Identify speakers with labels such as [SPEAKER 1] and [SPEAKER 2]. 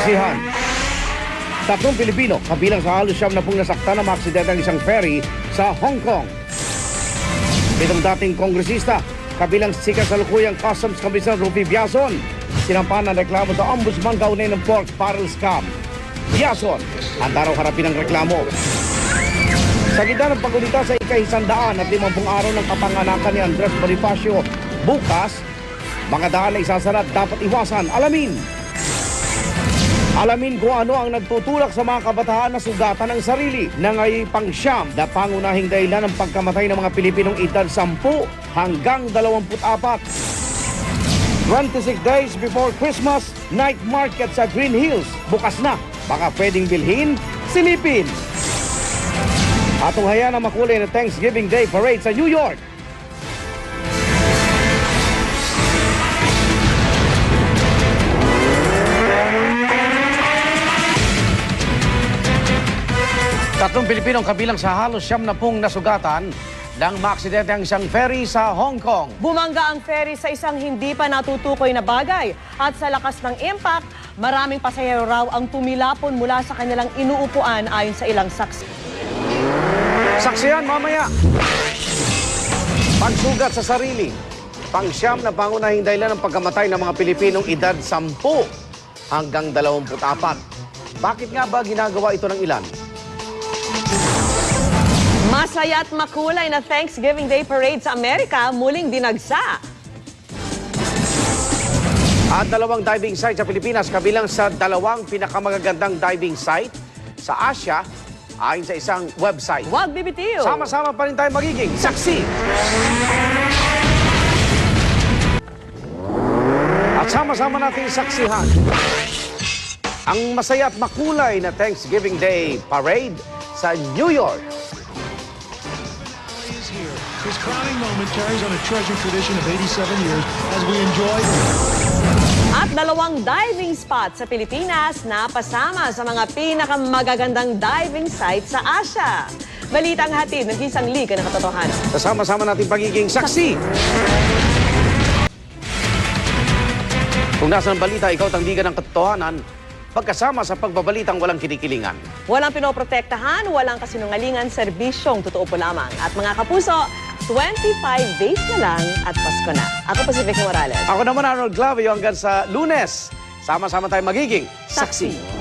[SPEAKER 1] Saksihan. Tatlong Pilipino kabilang sa halos 70 nasaktan na maaksidente ng isang ferry sa Hong Kong. 7 dating kongresista kabilang si kasalukuyang Customs Commissioner Rufi Biazon sinampan ng reklamo sa Ombudsman kaugnay ng pork barrel scam. Biazon, handa raw harapin ang reklamo. Sa gitna ng pagulita sa ika-150 araw ng kapanganakan ni Andres Bonifacio, bukas, mga daan na isasara at dapat iwasan. Alamin kung ano ang nagtutulak sa mga kabataan na sugatan ng sarili na ngayon pang-siyam na pangunahing dahilan ng pagkamatay ng mga Pilipinong edad 10 hanggang 24. 26 days before Christmas, night market sa Green Hills. Bukas na, baka pwedeng bilhin, silipin. Atong haya na makulay na Thanksgiving Day Parade sa New York. Tatlong Pilipinong kabilang sa halos 70 nasugatan nang maaksidente ang isang ferry sa Hong Kong.
[SPEAKER 2] Bumangga ang ferry sa isang hindi pa natutukoy na bagay at sa lakas ng impact, maraming pasahero raw ang tumilapon mula sa kanilang inuupuan ayon sa ilang saksi.
[SPEAKER 1] Saksihan mamaya. Pagsugat sa sarili. Pang-siyam na pangunahing dahilan ng pagkamatay ng mga Pilipinong edad 10 hanggang 24. Bakit nga ba ginagawa ito ng ilan?
[SPEAKER 2] Masaya at makulay na Thanksgiving Day Parade sa Amerika muling dinagsa.
[SPEAKER 1] At 2 diving site sa Pilipinas kabilang sa 2 pinakamagagandang diving site sa Asia ayon sa isang website.
[SPEAKER 2] Huwag bibitiw!
[SPEAKER 1] Sama-sama pa rin tayo magiging saksi. At sama-sama natin saksihan ang masaya at makulay na Thanksgiving Day Parade sa New York.
[SPEAKER 3] His crowning moment carries on a treasured tradition of 87 years as we enjoy.
[SPEAKER 2] At 2 diving spot sa Pilipinas na pasama sa mga pinakamagagandang diving site sa Asia. Balitang hatid ng isang liga ng katotohanan.
[SPEAKER 1] Kasama-sama natin pagiging saksi. Kung nasa ng balita, ikaw tangdigan ng katotohanan, pagkasama sa pagbabalitang walang kinikilingan.
[SPEAKER 2] Walang pinoprotektahan, walang kasinungalingan, serbisyong totoo po lamang. At mga kapuso, 25 days na lang at Pasko na. Ako po si Vicky Morales.
[SPEAKER 1] Ako naman Arnold Glavio hanggang sa Lunes. Sama-sama tayo magiging saksi.